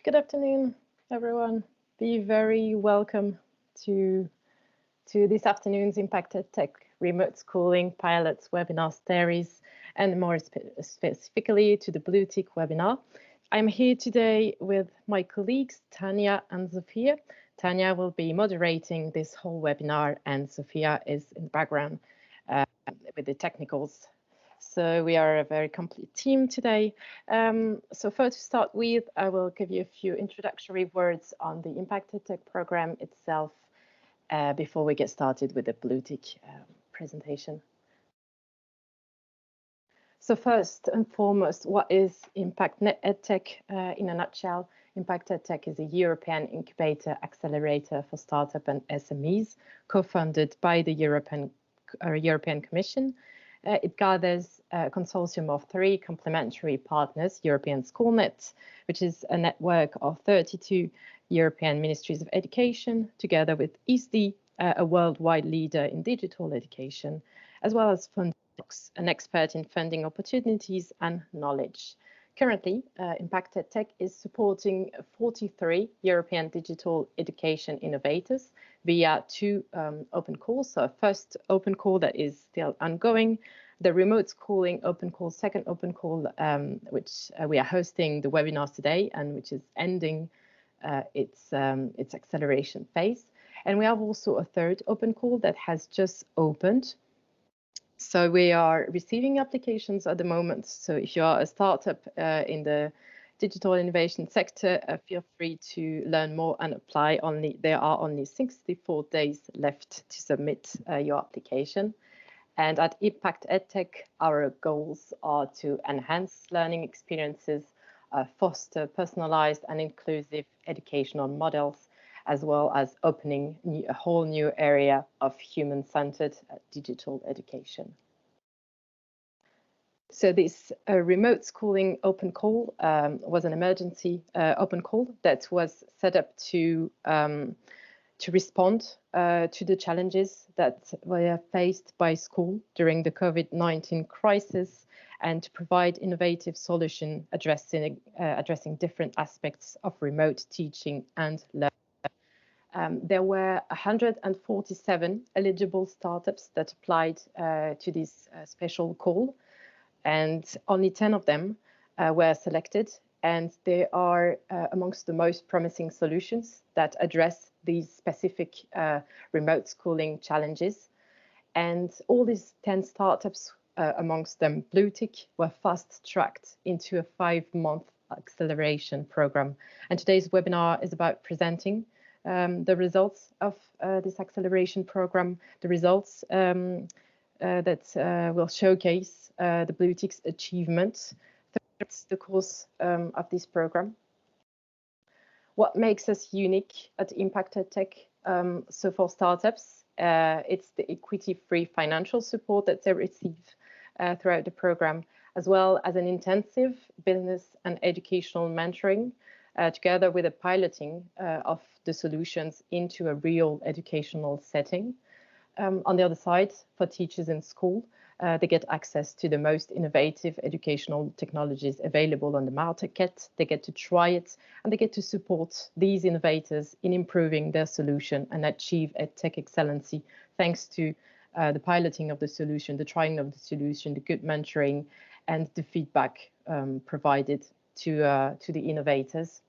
Good afternoon, everyone. Be very welcome to this afternoon's IMPACT EdTech Remote Schooling Pilots webinar series, and more specifically to the Blutick webinar. I'm here today with my colleagues, Tanya and Sophia. Tanya will be moderating this whole webinar, and Sophia is in the background with the technicals. So we are a very complete team today. So first to start with, I will give you a few introductory words on the IMPACT EdTech program itself before we get started with the Blutick presentation. So first and foremost, what is IMPACT EdTech in a nutshell? IMPACT EdTech is a European incubator accelerator for startup and SMEs, co-funded by the European Commission. It gathers a consortium of 3 complementary partners: European SchoolNet, which is a network of 32 European ministries of education, together with EASD, a worldwide leader in digital education, as well as Fundbox, an expert in funding opportunities and knowledge. Currently, IMPACT EdTech is supporting 43 European digital education innovators via 2 open calls. So a first open call that is still ongoing, the remote schooling open call, second open call, which we are hosting the webinars today and which is ending its acceleration phase. And we have also a third open call that has just opened. So we are receiving applications at the moment. So if you are a startup in the digital innovation sector, feel free to learn more and apply. There are only 64 days left to submit your application. And at IMPACT EdTech, our goals are to enhance learning experiences, foster personalized and inclusive educational models, as well as opening a whole new area of human-centered digital education. So this remote schooling open call was an emergency open call that was set up to respond to the challenges that were faced by school during the COVID-19 crisis, and to provide innovative solutions addressing different aspects of remote teaching and learning. There were 147 eligible startups that applied to this special call, and only 10 of them were selected, and they are amongst the most promising solutions that address these specific remote schooling challenges. And all these 10 startups, amongst them Blutick, were fast-tracked into a 5-month acceleration program. And today's webinar is about presenting the results of this acceleration program, the results that will showcase the Blutick's achievements throughout the course of this program. What makes us unique at IMPACT EdTech? So for startups, it's the equity-free financial support that they receive throughout the program, as well as an intensive business and educational mentoring, together with a piloting of the solutions into a real educational setting. On the other side, for teachers in school, they get access to the most innovative educational technologies available on the market. They get to try it, and they get to support these innovators in improving their solution and achieve EdTech excellency, thanks to the piloting of the solution, the trying of the solution, the good mentoring, and the feedback provided to the innovators.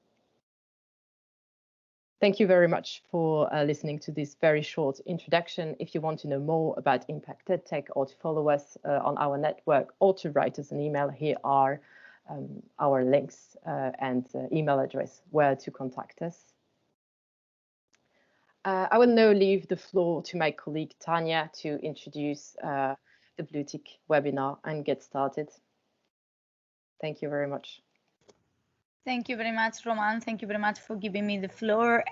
Thank you very much for listening to this very short introduction. If you want to know more about IMPACT EdTech, or to follow us on our network, or to write us an email, here are our links and email address where to contact us. I will now leave the floor to my colleague Tanya to introduce the Blutick webinar and get started. Thank you very much. Thank you very much, Roman. Thank you very much for giving me the floor.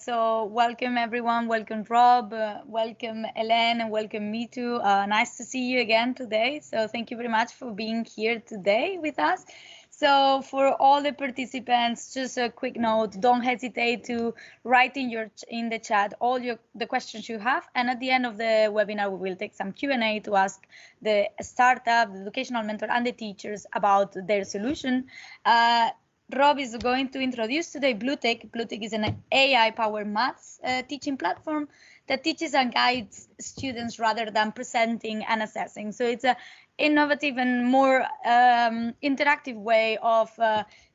So welcome, everyone. Welcome, Rob. Welcome, Hélène, and welcome, Mitu. Nice to see you again today. So thank you very much for being here today with us. So for all the participants, just a quick note, don't hesitate to write in the chat all the questions you have. And at the end of the webinar, we will take some Q&A to ask the startup, the educational mentor, and the teachers about their solution. Rob is going to introduce today Blutick. Blutick is an AI-powered maths teaching platform that teaches and guides students rather than presenting and assessing. So it's an innovative and more interactive way of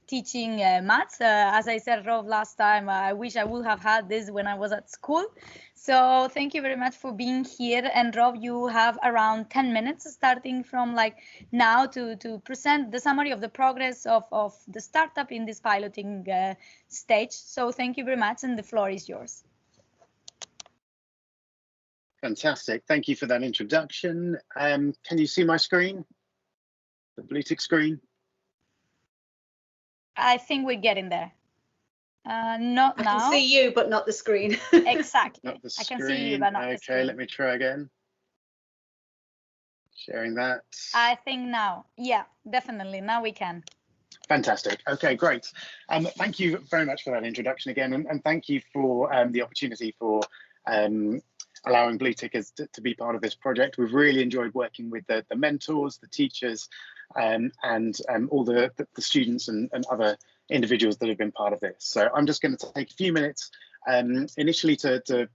teaching maths. As I said, Rob, last time, I wish I would have had this when I was at school. So thank you very much for being here. And Rob, you have around 10 minutes starting from like now to present the summary of the progress of the startup in this piloting stage. So thank you very much, and the floor is yours. Fantastic. Thank you for that introduction. Can you see my screen? The Blutick screen? I think we're getting there. Not now. I can see you, but not the screen. Exactly. Not the screen. I can see you, but not the screen. Okay, let me try again. Sharing that. I think now. Yeah, definitely. Now we can. Fantastic. Okay, great. Thank you very much for that introduction again, and thank you for the opportunity for allowing Blutick to be part of this project. We've really enjoyed working with the mentors, the teachers, and all the students and other individuals that have been part of this. So I'm just going to take a few minutes initially to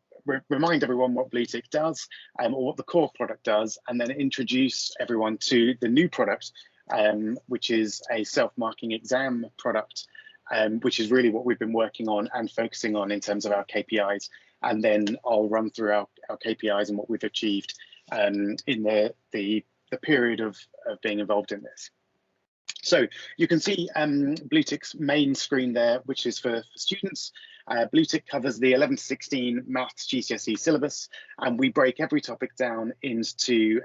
remind everyone what Blutick does or what the core product does, and then introduce everyone to the new product, which is a self-marking exam product, which is really what we've been working on and focusing on in terms of our KPIs. And then I'll run through our KPIs and what we've achieved in the period of being involved in this. So you can see Blutick's main screen there, which is for students. Blutick covers the 11 to 16 maths GCSE syllabus, and we break every topic down into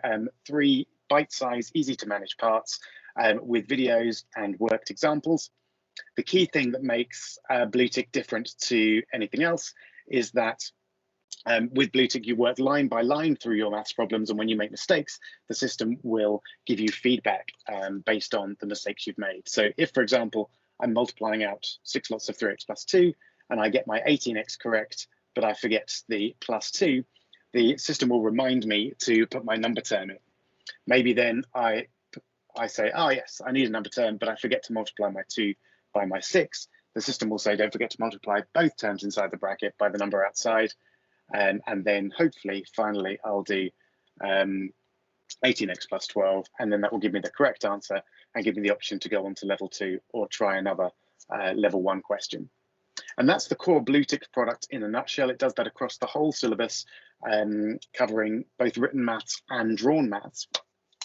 3 bite-sized, easy to manage parts with videos and worked examples. The key thing that makes Blutick different to anything else is that with Blutick, you work line by line through your maths problems, and when you make mistakes, the system will give you feedback based on the mistakes you've made. So if, for example, I'm multiplying out 6 lots of 3x plus 2, and I get my 18x correct, but I forget the plus 2, the system will remind me to put my number term in. Maybe then I say, oh yes, I need a number term, but I forget to multiply my 2 by my 6. The system will say, don't forget to multiply both terms inside the bracket by the number outside. And then hopefully, finally, I'll do 18x plus 12, and then that will give me the correct answer and give me the option to go on to level 2 or try another level 1 question. And that's the core Blutick product in a nutshell. It does that across the whole syllabus, covering both written maths and drawn maths.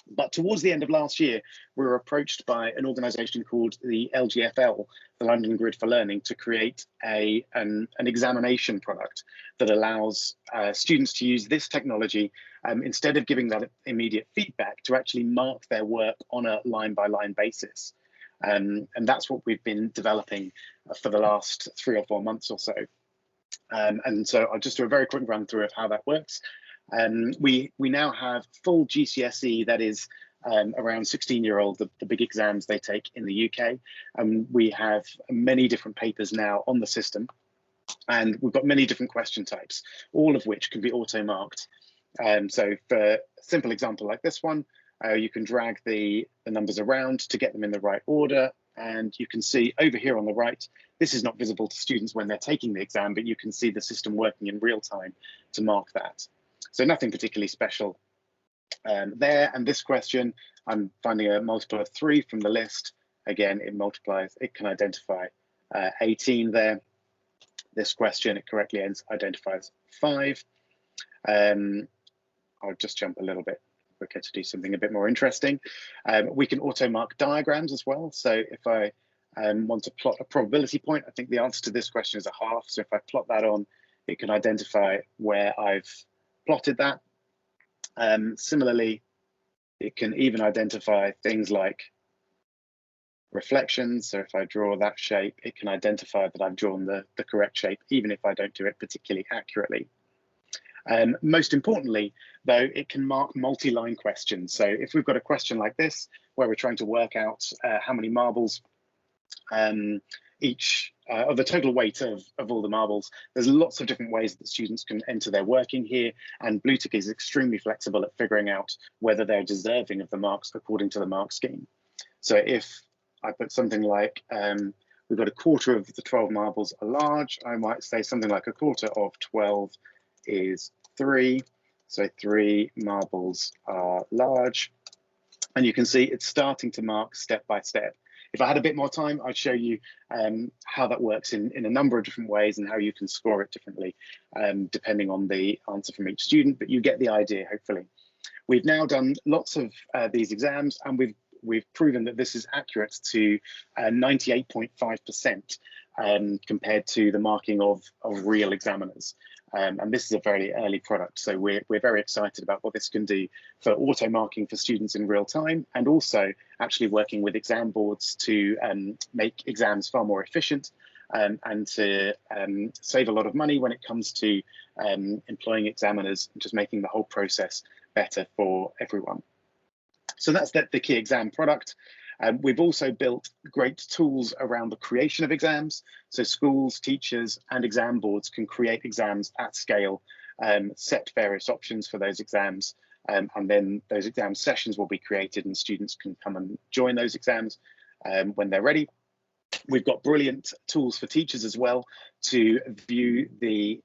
But towards the end of last year, we were approached by an organisation called the LGFL, the London Grid for Learning, to create an examination product that allows students to use this technology instead of giving that immediate feedback, to actually mark their work on a line-by-line basis. And that's what we've been developing for the last 3 or 4 months or so. And so I'll just do a very quick run through of how that works. We now have full GCSE, that is around 16-year-old, the big exams they take in the UK. And we have many different papers now on the system. And we've got many different question types, all of which can be auto-marked. So for a simple example like this one, you can drag the numbers around to get them in the right order. And you can see over here on the right, this is not visible to students when they're taking the exam, but you can see the system working in real time to mark that. So nothing particularly special there. And this question, I'm finding a multiple of 3 from the list. Again, it multiplies, it can identify 18 there. This question, it correctly identifies 5. I'll just jump a little bit quicker to do something a bit more interesting. We can auto mark diagrams as well. So if I want to plot a probability point, I think the answer to this question is a half. So if I plot that on, it can identify where I've plotted that. Similarly, it can even identify things like reflections. So if I draw that shape, it can identify that I've drawn the correct shape, even if I don't do it particularly accurately. Most importantly, though, it can mark multi-line questions. So if we've got a question like this, where we're trying to work out how many marbles or the total weight of all the marbles, there's lots of different ways that students can enter their working here, and Blutick is extremely flexible at figuring out whether they're deserving of the marks according to the mark scheme. So if I put something like we've got a quarter of the 12 marbles are large. I might say something like a quarter of 12 is 3. So 3 marbles are large. And you can see it's starting to mark step by step. If I had a bit more time, I'd show you how that works in a number of different ways and how you can score it differently, depending on the answer from each student, but you get the idea, hopefully. We've now done lots of these exams, and we've proven that this is accurate to 98.5% compared to the marking of real examiners. And this is a very early product, so we're very excited about what this can do for auto marking for students in real time, and also actually working with exam boards to make exams far more efficient and to save a lot of money when it comes to employing examiners and just making the whole process better for everyone. So that's the key exam product. We've also built great tools around the creation of exams. So schools, teachers, and exam boards can create exams at scale, set various options for those exams, and then those exam sessions will be created and students can come and join those exams when they're ready. We've got brilliant tools for teachers as well to view the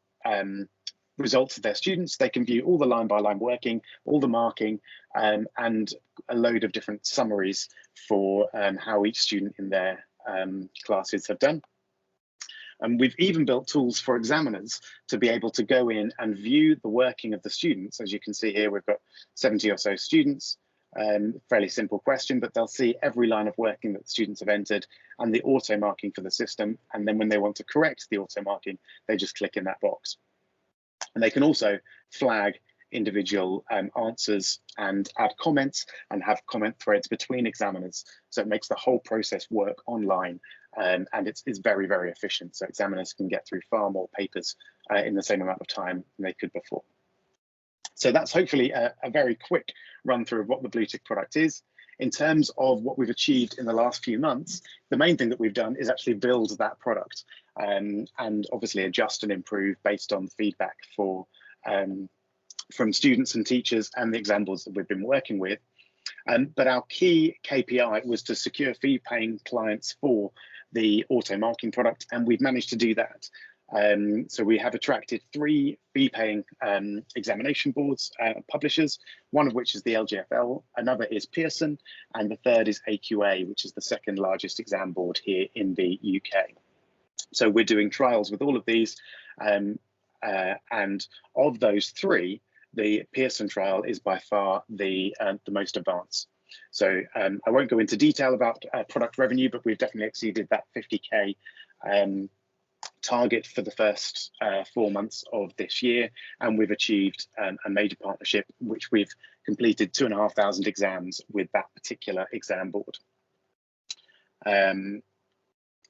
results of their students. They can view all the line-by-line working, all the marking, and a load of different summaries for how each student in their classes have done. And we've even built tools for examiners to be able to go in and view the working of the students. As you can see here, we've got 70 or so students. Fairly simple question, but they'll see every line of working that the students have entered and the auto marking for the system. And then when they want to correct the auto marking, they just click in that box. And they can also flag individual answers and add comments and have comment threads between examiners. So it makes the whole process work online, and it's very, very efficient. So examiners can get through far more papers in the same amount of time than they could before. So that's hopefully a very quick run through of what the Blutick product is. In terms of what we've achieved in the last few months, the main thing that we've done is actually build that product and obviously adjust and improve based on feedback from students and teachers and the exam boards that we've been working with. But our key KPI was to secure fee-paying clients for the auto marking product, and we've managed to do that. So we have attracted 3 fee-paying examination boards publishers, one of which is the LGFL, another is Pearson, and the third is AQA, which is the second largest exam board here in the UK. So we're doing trials with all of these, and of those 3, the Pearson trial is by far the most advanced. So I won't go into detail about product revenue, but we've definitely exceeded that 50K target for the first 4 months of this year, and we've achieved a major partnership, which we've completed 2,500 exams with that particular exam board.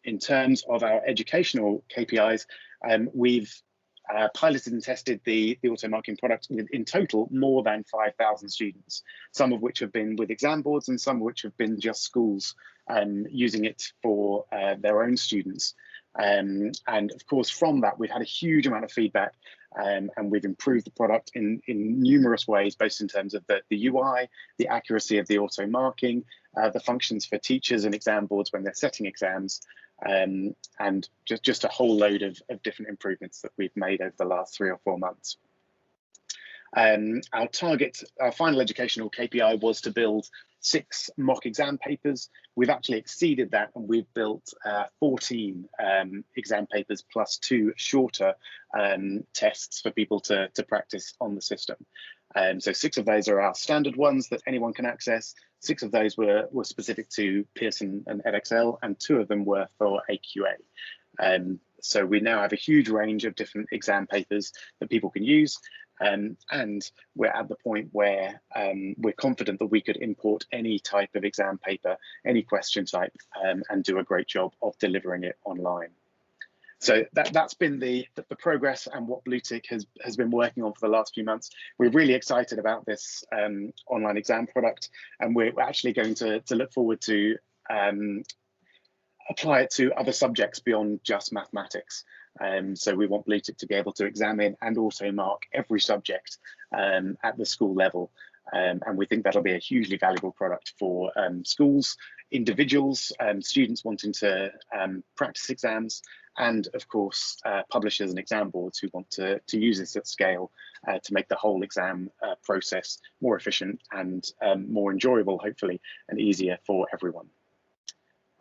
In terms of our educational KPIs, we've piloted and tested the auto marking product with, in total, more than 5,000 students, some of which have been with exam boards and some of which have been just schools using it for their own students. And of course, from that, we've had a huge amount of feedback, and we've improved the product in numerous ways, both in terms of the UI, the accuracy of the auto marking, the functions for teachers and exam boards when they're setting exams, and just a whole load of different improvements that we've made over the last 3 or 4 months. Our final educational KPI was to build 6 mock exam papers. We've actually exceeded that, and we've built 14 exam papers plus 2 shorter tests for people to practice on the system. So 6 of those are our standard ones that anyone can access. 6 of those were specific to Pearson and EdXL, and 2 of them were for AQA. So we now have a huge range of different exam papers that people can use. And we're at the point where we're confident that we could import any type of exam paper, any question type, and do a great job of delivering it online. So that's been the progress and what Blutick has been working on for the last few months. We're really excited about this online exam product, and we're actually going to look forward to apply it to other subjects beyond just mathematics. So we want Blutick to be able to examine and also mark every subject at the school level. And we think that'll be a hugely valuable product for schools individuals, students wanting to practice exams, and of course publishers and exam boards who want to use this at scale to make the whole exam process more efficient and more enjoyable, hopefully, and easier for everyone.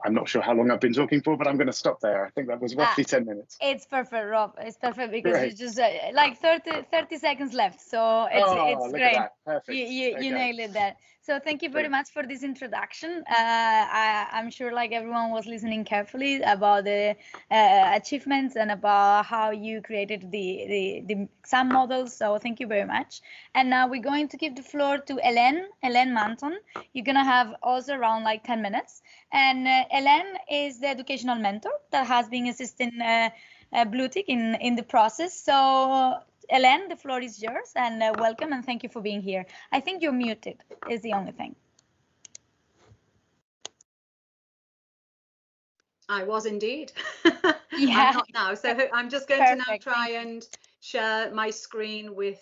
I'm not sure how long I've been talking for, but I'm going to stop there. I think that was roughly 10 minutes. It's perfect, Rob. It's perfect because Great. you just like 30 seconds left. So it's great. At that. Perfect. You nailed it there. So thank you very much for this introduction. I'm sure like everyone was listening carefully about the achievements and about how you created the exam models. So thank you very much. And now we're going to give the floor to Hélène Manton. You're going to have also around like 10 minutes. And Hélène is the educational mentor that has been assisting Blutick in the process. So Hélène, the floor is yours, and welcome and thank you for being here. I think you're muted is the only thing. I was indeed. Yeah. I'm not now. So I'm just going to now try and share my screen with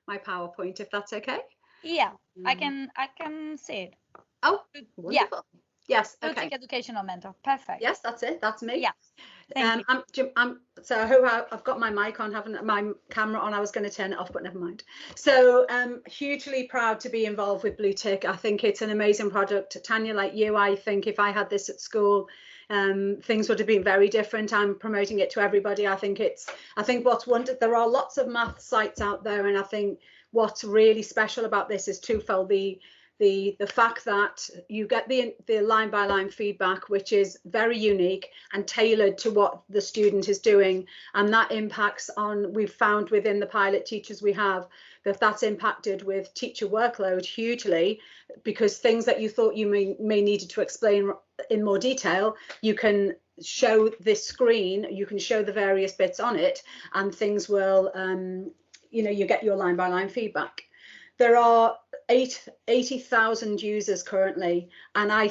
my PowerPoint, if that's okay. Yeah, I can see it. Oh, wonderful. Yeah. Yes. Okay. Blutick educational mentor. Perfect. Yes, that's it. That's me. Yeah. Thank you. So I hope I've got my mic on, haven't my camera on. I was going to turn it off, but never mind. So hugely proud to be involved with Blutick. I think it's an amazing product. Tanya, like you, I think if I had this at school, things would have been very different. I'm promoting it to everybody. I think what's wonderful, there are lots of math sites out there, and I think what's really special about this is twofold. The fact that you get the line by line feedback, which is very unique and tailored to what the student is doing, and that impacts on, we've found within the pilot teachers we have, that's impacted with teacher workload hugely, because things that you thought you may needed to explain in more detail, you can show this screen, you can show the various bits on it, and things will you get your line by line feedback. There are 80,000 users currently, and I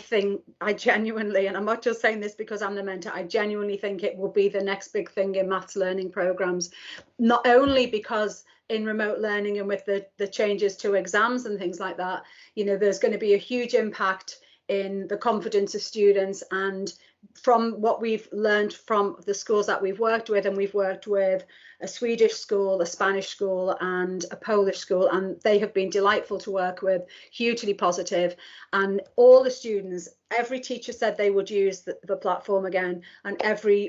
genuinely, and I'm not just saying this because I'm the mentor, I genuinely think it will be the next big thing in maths learning programs, not only because in remote learning and with the changes to exams and things like that, there's going to be a huge impact in the confidence of students. And from what we've learned from the schools that we've worked with, and we've worked with a Swedish school, a Spanish school, and a Polish school, and they have been delightful to work with, hugely positive. And all the students, every teacher said they would use the platform again, and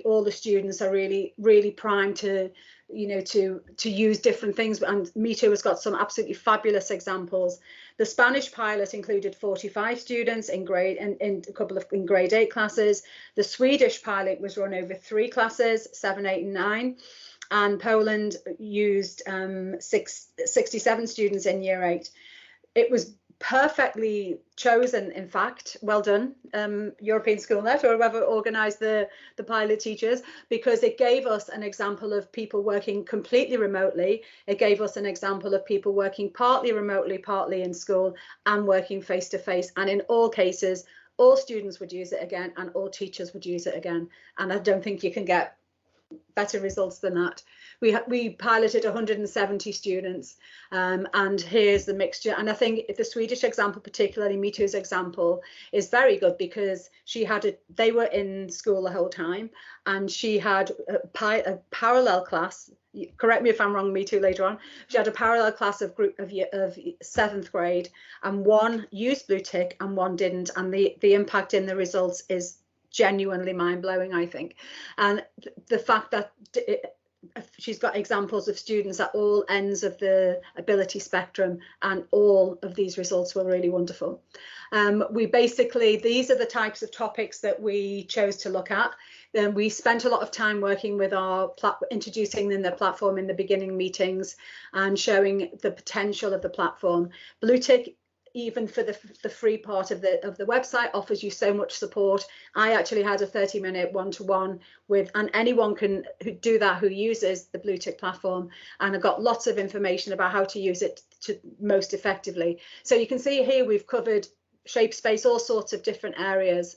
all the students are really, really primed to use different things. And Me Too has got some absolutely fabulous examples. The Spanish pilot included 45 students in grade 8 classes. The Swedish pilot was run over 3 classes, 7, 8, and 9. And Poland used 67 students in year 8. It was perfectly chosen, in fact. Well done, European SchoolNet, or whoever organised the pilot teachers, because it gave us an example of people working completely remotely. It gave us an example of people working partly remotely, partly in school, and working face to face. And in all cases, all students would use it again, and all teachers would use it again. And I don't think you can get better results than that. We piloted 170 students, and here's the mixture. And I think the Swedish example, particularly Me Too's example, is very good, because they were in school the whole time, and she had a parallel class. Correct me if I'm wrong, Me Too, later on. She had a parallel class of 7th grade, and one used Blutick and one didn't, and the impact in the results is genuinely mind-blowing, I think. And the fact that she's got examples of students at all ends of the ability spectrum, and all of these results were really wonderful. These are the types of topics that we chose to look at. Then we spent a lot of time working with introducing them the platform in the beginning meetings and showing the potential of the platform. Blutick, even for the free part of the website, offers you so much support. I actually had a 30-minute one-to-one with, and anyone can do that who uses the Blutick platform, and I got lots of information about how to use it to most effectively. So you can see here we've covered shape, space, all sorts of different areas.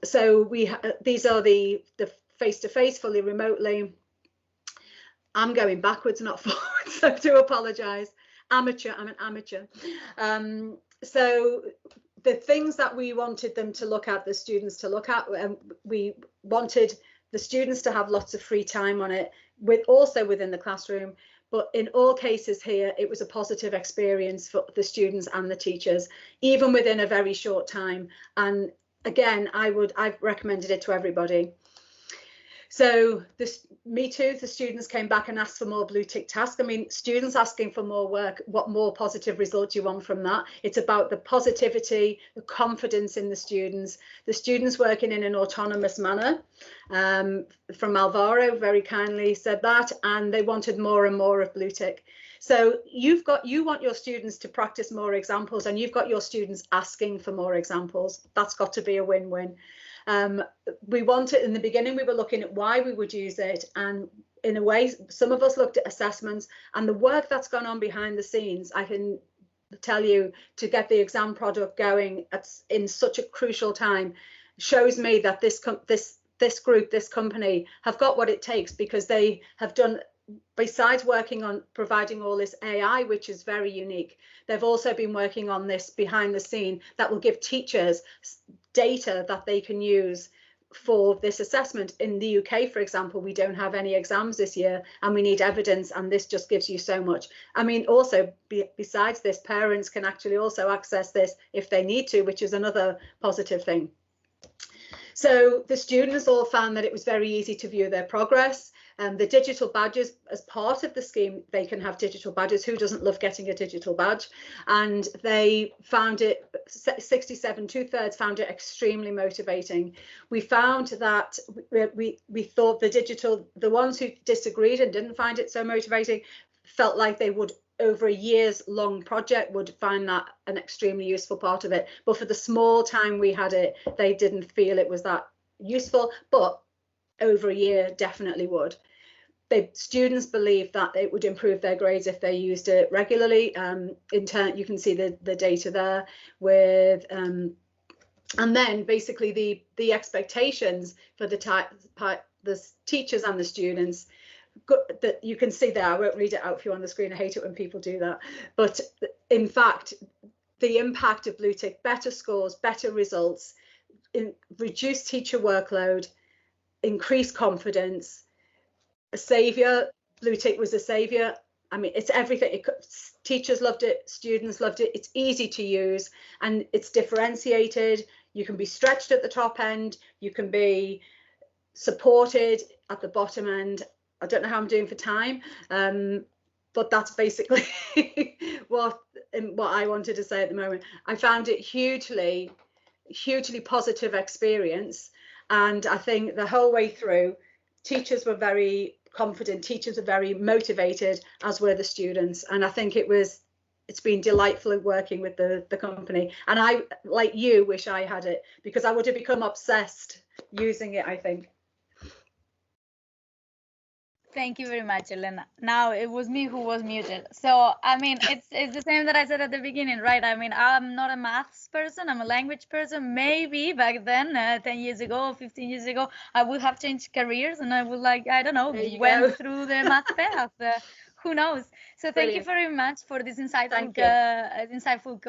So these are the face-to-face, fully remotely. I'm going backwards, not forwards, so I do apologise. Amateur, I'm an amateur. So the things that we wanted them to look at, the students to look at, we wanted the students to have lots of free time on it, also within the classroom. But in all cases here, it was a positive experience for the students and the teachers, even within a very short time. And again, I've recommended it to everybody. So me too, the students came back and asked for more Blutick tasks. I mean, students asking for more work, what more positive results you want from that? It's about the positivity, the confidence in the students working in an autonomous manner. From Alvaro very kindly said that, and they wanted more and more of Blutick. So you want your students to practice more examples, and you've got your students asking for more examples. That's got to be a win-win. We wanted, in the beginning, we were looking at why we would use it, and in a way, some of us looked at assessments and the work that's gone on behind the scenes. I can tell you, to get the exam product going in such a crucial time shows me that this group, this company, have got what it takes, because they have done, besides working on providing all this AI, which is very unique, they've also been working on this behind the scene that will give teachers data that they can use for this assessment. In the UK, for example, we don't have any exams this year, and we need evidence, and this just gives you so much. I mean, also, besides this, parents can actually also access this if they need to, which is another positive thing. So the students all found that it was very easy to view their progress. The digital badges, as part of the scheme, they can have digital badges. Who doesn't love getting a digital badge? And they found it, 67, 2/3 found it extremely motivating. We found that we thought the ones who disagreed and didn't find it so motivating felt like they would, over a year's long project, would find that an extremely useful part of it. But for the small time we had it, they didn't feel it was that useful, but over a year definitely would. Students believed that it would improve their grades if they used it regularly. In turn, you can see the data there with, and then basically the expectations for the teachers and the students, that you can see there. I won't read it out for you on the screen. I hate it when people do that. But in fact, the impact of Blutick: better scores, better results, reduced teacher workload, increased confidence. A savior. Blutick was a savior. I mean, it's everything. Teachers loved it, students loved it. It's easy to use, and it's differentiated. You can be stretched at the top end, you can be supported at the bottom end. I don't know how I'm doing for time, but that's basically what I wanted to say at the moment. I found it hugely positive experience, and I think the whole way through, teachers were very confident, teachers are very motivated, as were the students. And I think it's been delightful working with the company. And I, like you, wish I had it, because I would have become obsessed using it, I think. Thank you very much, Elena. Now it was me who was muted. So, I mean, it's the same that I said at the beginning, right? I mean, I'm not a maths person, I'm a language person. Maybe back then, 10 years ago, 15 years ago, I would have changed careers, and I would, like, I don't know, went through the math path. Who knows? So thank you very much for this insightful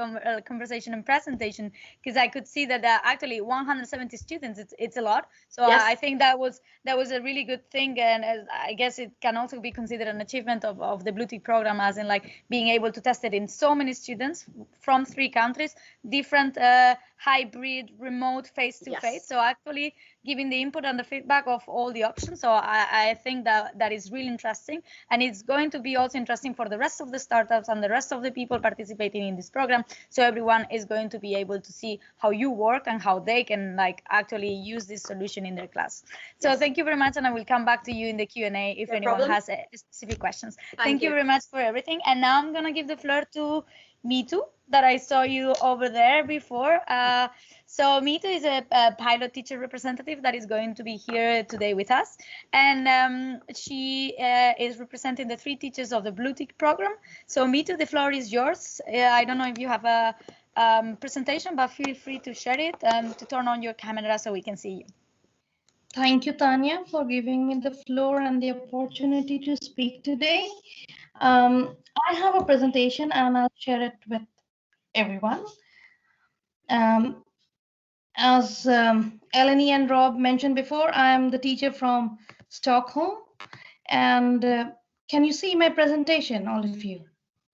conversation and presentation, because I could see that actually 170 students, it's a lot. So yes. I think that was a really good thing, and I guess it can also be considered an achievement of the Blutick program, as in like being able to test it in so many students from 3 countries, different hybrid, remote, face-to-face. Yes. So actually giving the input and the feedback of all the options. So I think that is really interesting, and it's going to be also interesting for the rest of the startups and the rest of the people participating in this program. So everyone is going to be able to see how you work and how they can like actually use this solution in their class. So yes. Thank you very much, and I will come back to you in the Q&A if anyone has specific questions. Thank you very much for everything. And now I'm going to give the floor to Mitu, that I saw you over there before. So Mitu is a pilot teacher representative that is going to be here today with us. And she is representing the 3 teachers of the Blutick program. So Mitu, the floor is yours. I don't know if you have a presentation, but feel free to share it and to turn on your camera so we can see you. Thank you, Tanya, for giving me the floor and the opportunity to speak today. I have a presentation and I'll share it with everyone. As Eleni and Rob mentioned before, I'm the teacher from Stockholm. And can you see my presentation, all of you?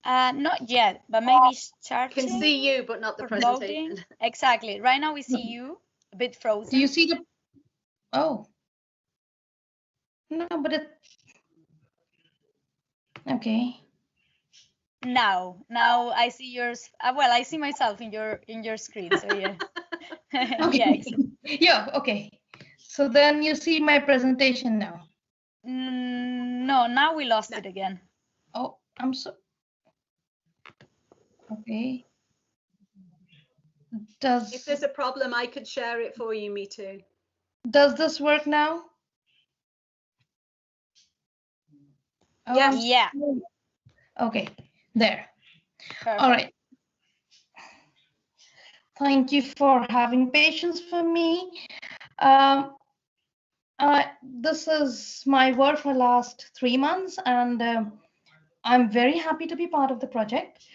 Not yet, but maybe I starting. can see you, but not the or presentation. loading. Exactly. Right now we see you a bit frozen. Do you see the? Oh. No, but it. Okay. Now I see yours. Well, I see myself in your screen. So yeah. Okay. Yeah. Exactly. Yeah. Okay. So then you see my presentation now. No, now we lost it again. Oh, I'm so. Okay. If there's a problem, I could share it for you, me too. Does this work now? Oh, Yes. Yeah. Okay, there. Perfect. All right. Thank you for having patience for me. This is my work for last 3 months, and I'm very happy to be part of the project.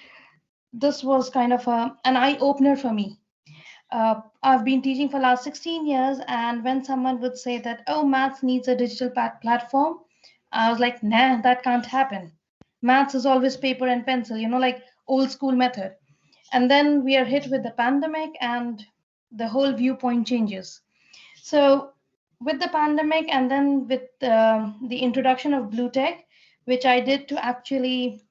This was kind of an eye-opener for me. I've been teaching for last 16 years, and when someone would say that, oh, maths needs a digital platform, I was like, nah, that can't happen. Maths is always paper and pencil, like old school method. And then we are hit with the pandemic, and the whole viewpoint changes. So with the pandemic, and then with the introduction of Blutick, which I did to actually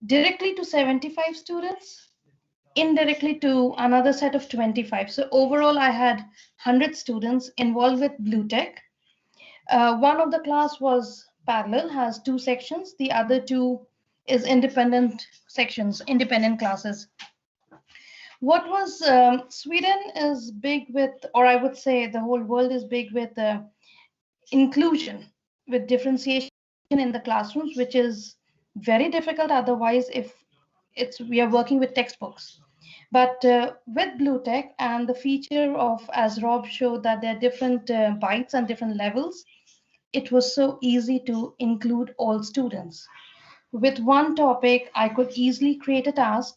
directly to 75 students, indirectly to another set of 25. So overall, I had 100 students involved with Blutick. One of the class was parallel, has 2 sections. The other 2 is independent sections, independent classes. What was Sweden is big with, or I would say the whole world is big with inclusion, with differentiation in the classrooms, which is very difficult otherwise if we are working with textbooks. But with Blutick and the feature of, as Rob showed, that there are different bites and different levels, it was so easy to include all students. With one topic, I could easily create a task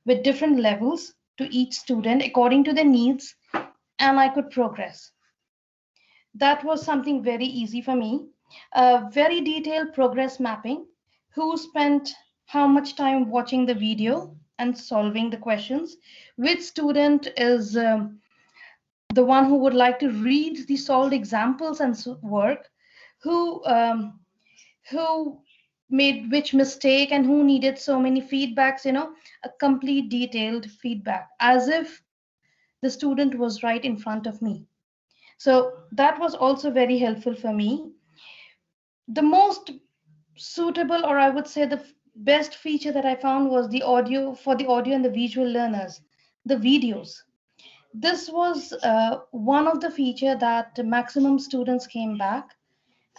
with different levels to each student according to their needs, and I could progress. That was something very easy for me. Very detailed progress mapping, who spent how much time watching the video and solving the questions, which student is the one who would like to read the solved examples and work, who made which mistake and who needed so many feedbacks, a complete detailed feedback, as if the student was right in front of me. So that was also very helpful for me. The most suitable, or I would say the best feature that I found was the audio, for the audio and the visual learners, the videos. This was one of the feature that maximum students came back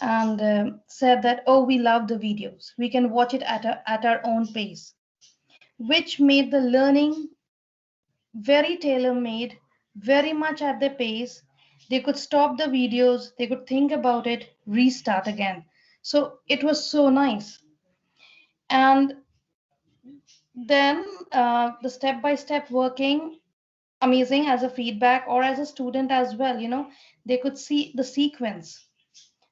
and said that, oh, we love the videos. We can watch it at our own pace, which made the learning very tailor-made, very much at their pace. They could stop the videos, they could think about it, restart again. So it was so nice. And then the step-by-step working, amazing as a feedback or as a student as well. They could see the sequence.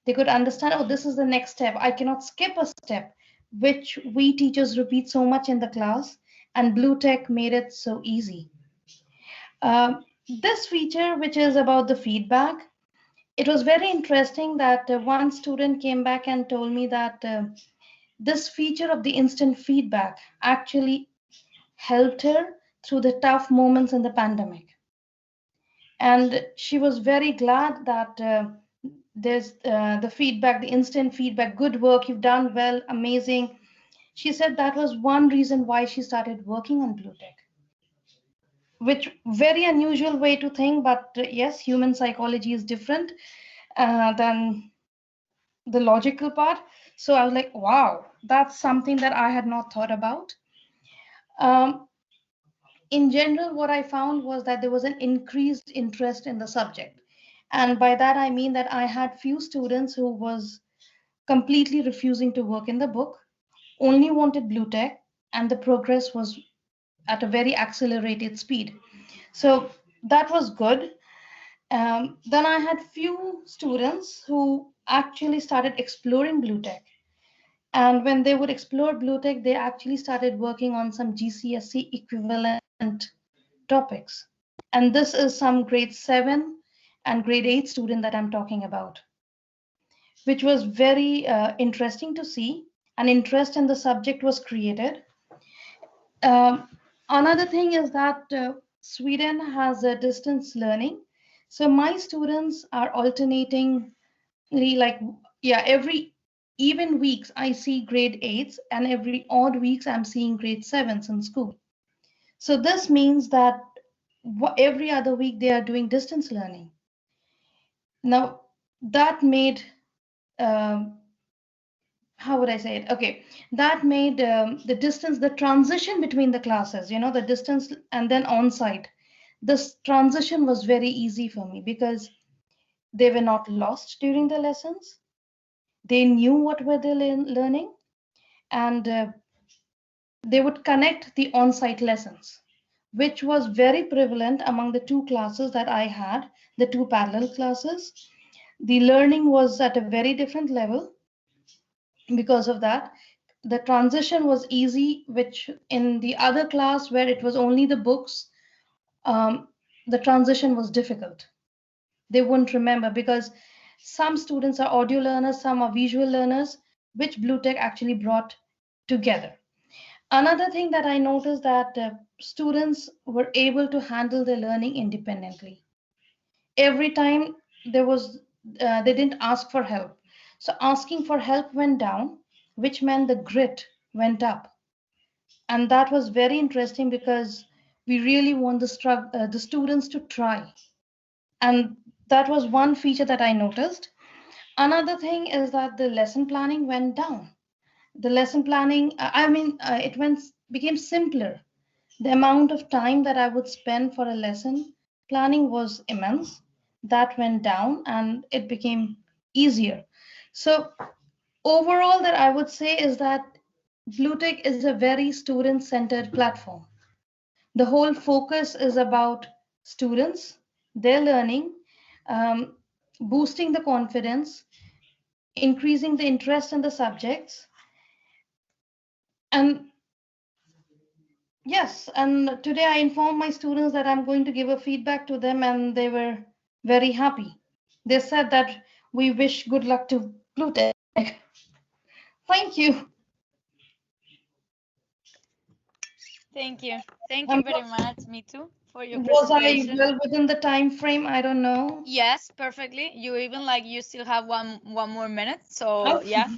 They could understand, oh, this is the next step. I cannot skip a step, which we teachers repeat so much in the class, and Blutick made it so easy. This feature, which is about the feedback, it was very interesting that one student came back and told me that this feature of the instant feedback actually helped her through the tough moments in the pandemic. And she was very glad that there's the feedback, the instant feedback, good work, you've done well, amazing. She said that was one reason why she started working on Blutick. Which very unusual way to think, but yes, human psychology is different than the logical part. So I was like, wow, that's something that I had not thought about. In general, what I found was that there was an increased interest in the subject. And by that, I mean that I had few students who was completely refusing to work in the book, only wanted Blutick, and the progress was at a very accelerated speed. So that was good. Then I had few students who actually started exploring Blutick. And when they would explore Blutick, they actually started working on some GCSE equivalent topics. And this is some grade 7 and grade 8 student that I'm talking about, which was very interesting to see. An interest in the subject was created. Another thing is that Sweden has a distance learning. So my students are alternating, like, yeah, every even weeks I see grade 8s, and every odd weeks I'm seeing grade 7s in school. So this means that every other week they are doing distance learning. Now that made how would I say it? Okay, that made the distance, the transition between the classes, the distance and then on-site. This transition was very easy for me because they were not lost during the lessons. They knew what were they learning, and they would connect the on-site lessons, which was very prevalent among the two classes that I had, the two parallel classes. The learning was at a very different level. Because of that, the transition was easy, which in the other class where it was only the books, the transition was difficult. They wouldn't remember because some students are audio learners, some are visual learners, which Blutick actually brought together. Another thing that I noticed that students were able to handle their learning independently. Every time they didn't ask for help. So asking for help went down, which meant the grit went up. And that was very interesting because we really want the students to try. And that was one feature that I noticed. Another thing is that the lesson planning went down. The lesson planning, became simpler. The amount of time that I would spend for a lesson planning was immense. That went down and it became easier. So overall, that I would say is that Blutick is a very student-centered platform. The whole focus is about students, their learning, um, boosting the confidence, increasing the interest in the subjects. And yes, and today I informed my students that I'm going to give a feedback to them, and they were very happy. They said that we wish good luck to Blutick. Thank you. Thank you. Thank you very much, Mitu, for your Was I presentation. well within the time frame? I don't know. Yes, perfectly. You even you still have one more minute. So Oh. yeah,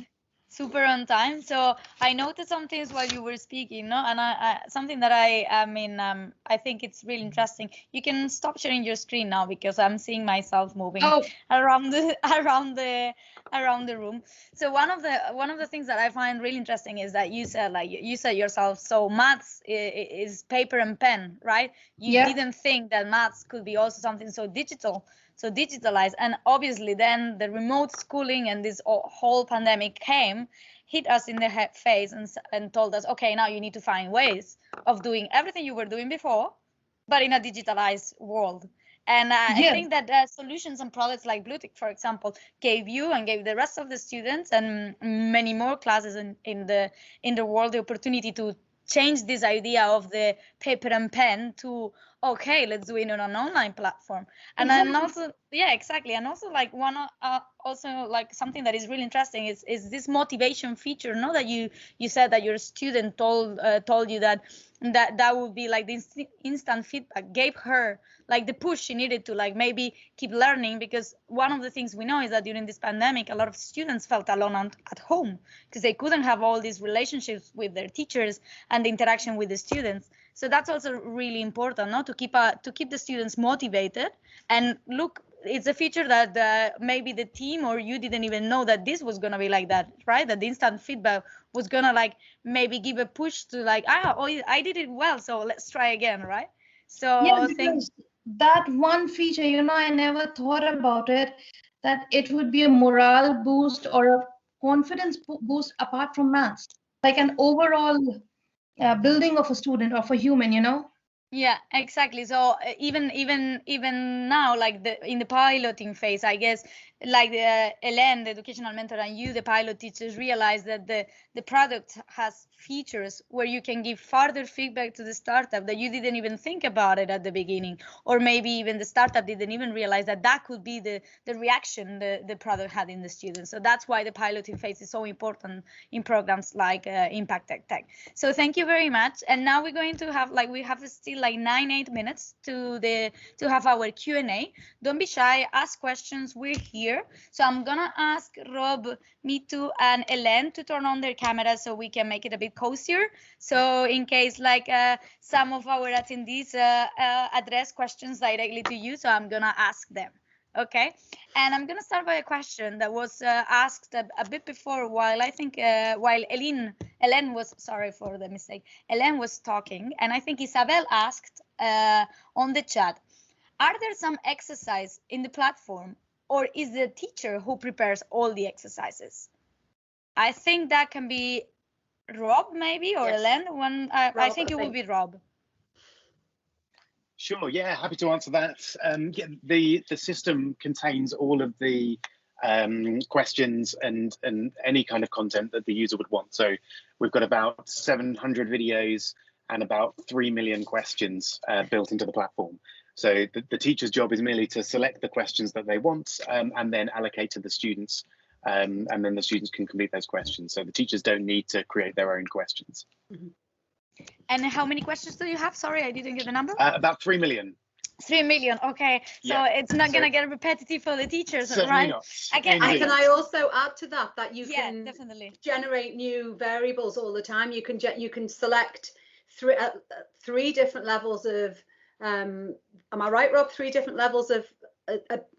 super on time. So I noticed some things while you were speaking, no? And I something that I think it's really interesting. You can stop sharing your screen now because I'm seeing myself moving around the room. So one of the things that I find really interesting is that you said yourself. So maths is paper and pen, right? You didn't think that maths could be also something so digital. So digitalized, and obviously then the remote schooling and this whole pandemic hit us in the face and told us, okay, now you need to find ways of doing everything you were doing before, but in a digitalized world. And I think that solutions and products like Blutick, for example, gave you and gave the rest of the students and many more classes in the world the opportunity to change this idea of the paper and pen to, okay, let's do it on an online platform. And then also, yeah, exactly. And also something that is really interesting is this motivation feature, no, that you said that your student told you that would be like the instant feedback gave her like the push she needed to maybe keep learning, because one of the things we know is that during this pandemic a lot of students felt alone at home because they couldn't have all these relationships with their teachers and the interaction with the students. So that's also really important, no, to keep the students motivated. And look, it's a feature that maybe the team or you didn't even know that this was gonna be like that, right? That the instant feedback was gonna maybe give a push to I did it well, so let's try again, right? So because that one feature, I never thought about it, that it would be a morale boost or a confidence boost apart from maths, like an overall building of a student, of a human, Yeah, exactly. So even now, like in the piloting phase, I guess, like Ellen, the educational mentor, and you, the pilot teachers, realize that the product has features where you can give further feedback to the startup that you didn't even think about it at the beginning, or maybe even the startup didn't even realize that that could be the reaction the product had in the students. So that's why the piloting phase is so important in programs like IMPACT EdTech. So thank you very much. And now we're going to have, like, we have still like 8 minutes to have our Q&A. Don't be shy, ask questions, we're here. So I'm gonna ask Rob, Mitu, and Ellen to turn on their cameras so we can make it a bit cozier. So in case like some of our attendees address questions directly to you, so I'm gonna ask them. Okay, and I'm gonna start by a question that was asked a bit before, while I think while Ellen was, sorry for the mistake, Ellen was talking, and I think Isabel asked on the chat, are there some exercise in the platform, or is the teacher who prepares all the exercises? I think that can be Rob maybe, or yes. Ellen. Rob, I think it would be Rob. Sure, yeah, happy to answer that. Yeah, the system contains all of the questions and any kind of content that the user would want. So we've got about 700 videos and about 3 million questions built into the platform. So the teacher's job is merely to select the questions that they want and then allocate to the students, and then the students can complete those questions. So the teachers don't need to create their own questions. Mm-hmm. And how many questions do you have? Sorry, I didn't get the number. About 3 million. 3 million. Okay, so yeah. It's not going to get repetitive for the teachers, right? Not. Can I also add to that you can definitely generate new variables all the time. You can select three different levels of am I right, Rob? 3 different levels of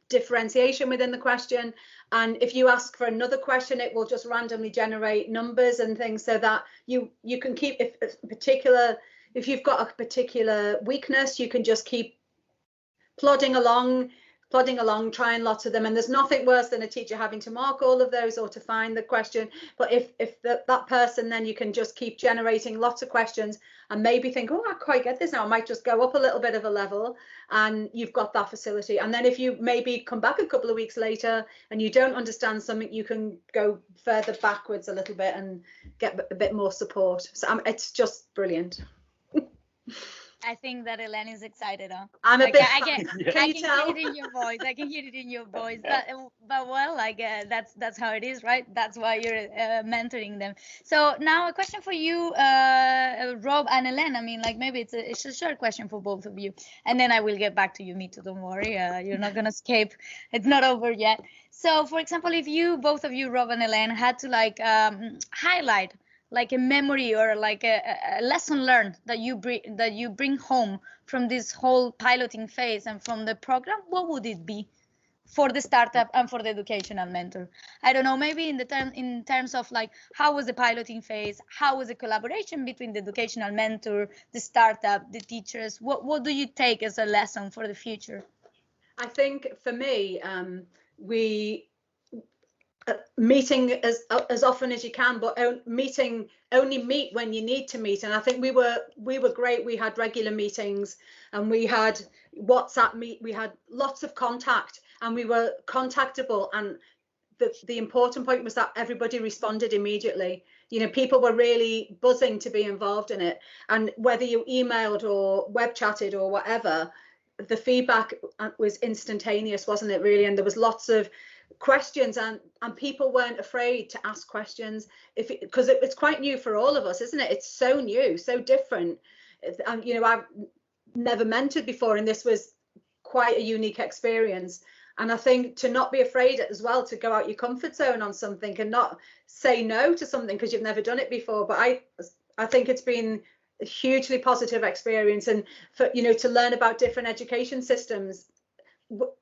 differentiation within the question, and if you ask for another question, it will just randomly generate numbers and things, so that you can keep, if you've got a particular weakness, you can just keep plodding along, trying lots of them. And there's nothing worse than a teacher having to mark all of those or to find the question. But if that person, then you can just keep generating lots of questions and maybe think, oh, I quite get this now. I might just go up a little bit of a level, and you've got that facility. And then if you maybe come back a couple of weeks later and you don't understand something, you can go further backwards a little bit and get a bit more support. So it's just brilliant. I think that Ellen is excited. Huh? I'm a bit. I can hear it in your voice. I can hear it in your voice. But well, like that's how it is, right? That's why you're mentoring them. So now a question for you, Rob and Ellen. I mean, like maybe it's a short question for both of you, and then I will get back to you, Mitu. Don't worry, you're not gonna escape. It's not over yet. So, for example, if both of you, Rob and Ellen, had to like highlight like a memory or like a lesson learned that you bring home from this whole piloting phase and from the program, what would it be for the startup and for the educational mentor? I don't know, maybe in terms of like, how was the piloting phase? How was the collaboration between the educational mentor, the startup, the teachers? What do you take as a lesson for the future? I think for me, meeting as often as you can, but only meet when you need to meet. And I think we were great. We had regular meetings, and we had WhatsApp we had lots of contact, and we were contactable. And the important point was that everybody responded immediately. You know, people were really buzzing to be involved in it, and whether you emailed or web chatted or whatever, the feedback was instantaneous, wasn't it, really? And there was lots of questions, and people weren't afraid to ask questions because it's quite new for all of us, isn't it? It's so new, so different. And you know, I've never mentored before, and this was quite a unique experience. And I think to not be afraid as well to go out your comfort zone on something and not say no to something because you've never done it before. But I think it's been a hugely positive experience, and for, you know, to learn about different education systems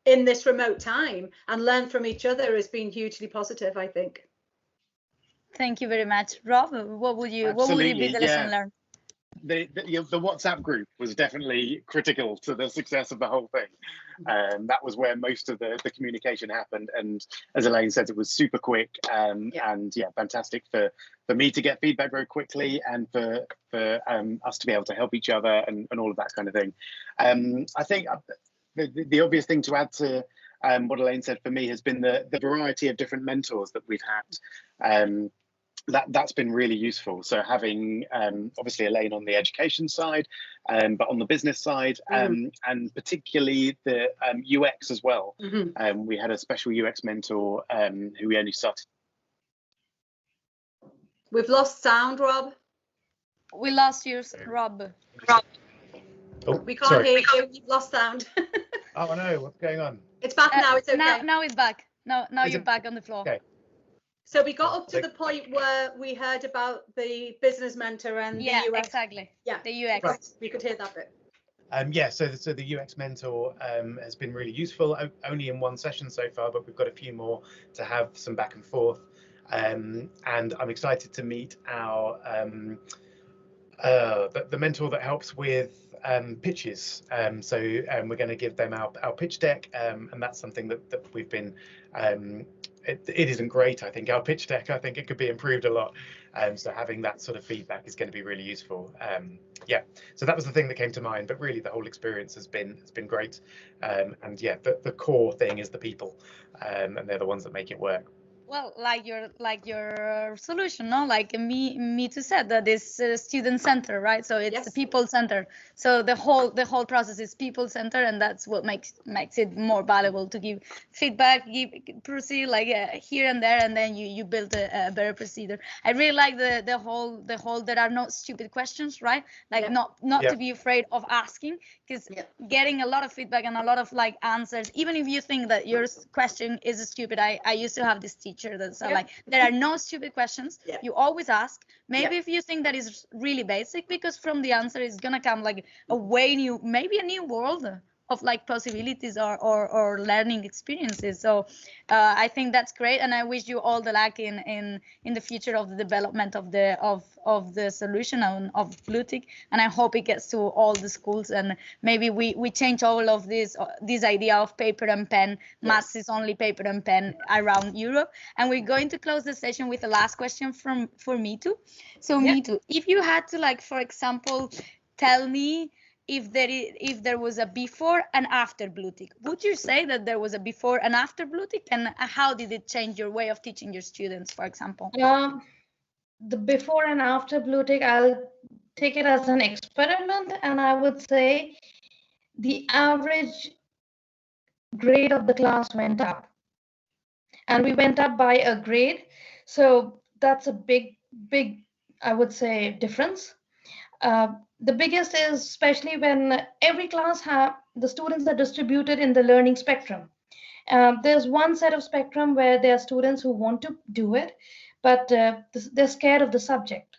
in this remote time and learn from each other has been hugely positive, I think. Thank you very much. Rob, what would be the lesson learned? the WhatsApp group was definitely critical to the success of the whole thing. That was where most of the communication happened, and as Elaine said, it was super quick, and yeah, fantastic for me to get feedback very quickly, and for us to be able to help each other, and all of that kind of thing. I think the obvious thing to add to what Elaine said for me has been the variety of different mentors that we've had. That's been really useful. So having obviously Elaine on the education side, but on the business side, and particularly the UX as well. We had a special UX mentor who we only started. We've lost sound, Rob. We lost you, Rob. Oh, We can't sorry. hear you. We've lost sound. Oh no, what's going on? It's back now. It's okay. Now it's back. Now Is you're it- back on the floor. Okay. So we got up to the point where we heard about the business mentor and Yeah, the UX. exactly. Yeah, The UX. Right. we could hear that bit. Yeah, so the UX mentor has been really useful, only in one session so far, but we've got a few more to have some back and forth. And I'm excited to meet our the mentor that helps with pitches. So we're going to give them our pitch deck, and that's something that we've been. It isn't great, I think, our pitch deck. I think it could be improved a lot. So having that sort of feedback is going to be really useful. Yeah, so that was the thing that came to mind. But really, the whole experience has been great. And yeah, the core thing is the people, and they're the ones that make it work. Well, like your solution, no? Like me too said that is student center, right? So it's Yes. people center. So the whole process is people center, and that's what makes it more valuable to give feedback, proceed like here and there, and then you build a better procedure. I really like the whole there are no stupid questions, right? Like Yeah. not Yeah. to be afraid of asking, because getting a lot of feedback and a lot of like answers, even if you think that your question is stupid. I used to have this teacher that's like, there are no stupid questions. Yeah. You always ask. Maybe if you think that is really basic, because from the answer is gonna come like maybe a new world of like possibilities or learning experiences. So I think that's great, and I wish you all the luck in the future of the development of the solution of Blutick, and I hope it gets to all the schools, and maybe we change all of this idea of paper and pen. Maths is only paper and pen around Europe. And we're going to close the session with the last question for Mitu. So Mitu, if you had to, like, for example, tell me if there was a before and after Blutick, would you say that there was a before and after Blutick, and how did it change your way of teaching your students, for example? The before and after Blutick, I'll take it as an experiment, and I would say the average grade of the class went up, and we went up by a grade. So that's a big, I would say, difference. The biggest is especially when every class the students are distributed in the learning spectrum. There's one set of spectrum where there are students who want to do it, but they're scared of the subject.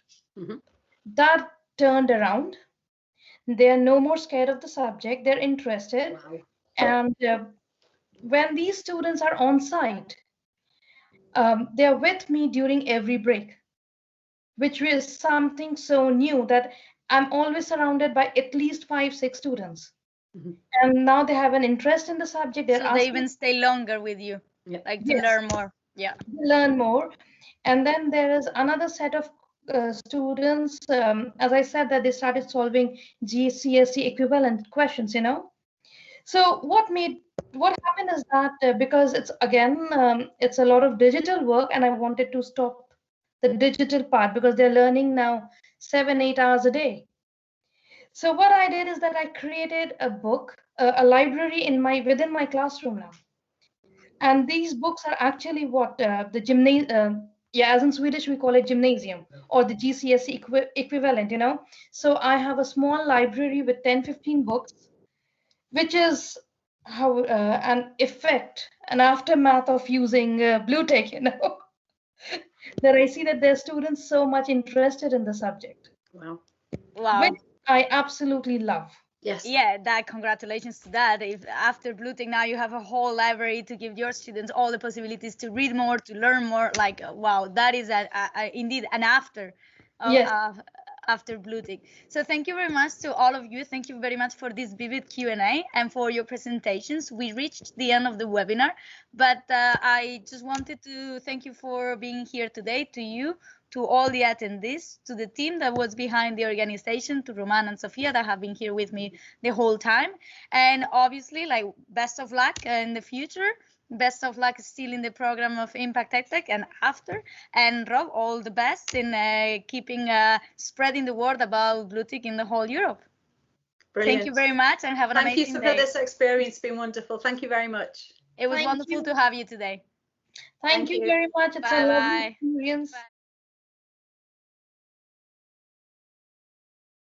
That turned around. They're no more scared of the subject. They're interested. Wow. And when these students are on site, they're with me during every break, which is something so new that I'm always surrounded by at least 5-6 students. And now they have an interest in the subject. So they even stay longer with you, like to learn more. Yeah. Learn more. And then there is another set of students, as I said, that they started solving GCSE equivalent questions, So what happened is that because it's it's a lot of digital work, and I wanted to stop the digital part because they're learning now 7-8 hours a day. So what I did is that I created a book, a library within my classroom now. And these books are actually what the gymnasium, as in Swedish we call it gymnasium, or the GCSE equivalent, So I have a small library with 10-15 books, which is how an aftermath of using Blutick, that I see that there's students so much interested in the subject. Wow. Which I absolutely love. Yes. Yeah, congratulations to that. If after Blutick now you have a whole library to give your students all the possibilities to read more, to learn more, like wow, that is indeed an after. Yes. after Blutick. So thank you very much to all of you. Thank you very much for this vivid Q&A and for your presentations. We reached the end of the webinar, but I just wanted to thank you for being here today, to you, to all the attendees, to the team that was behind the organization, to Roman and Sofia that have been here with me the whole time. And obviously, like, best of luck in the future. Best of luck still in the program of Impact EdTech and after. And Rob, all the best in keeping spreading the word about Blutick in the whole Europe. Brilliant. Thank you very much and have an amazing day. Thank you for this experience. It's been wonderful. Thank you very much. It was wonderful to have you today. Thank you very much. It's a lovely experience. Bye.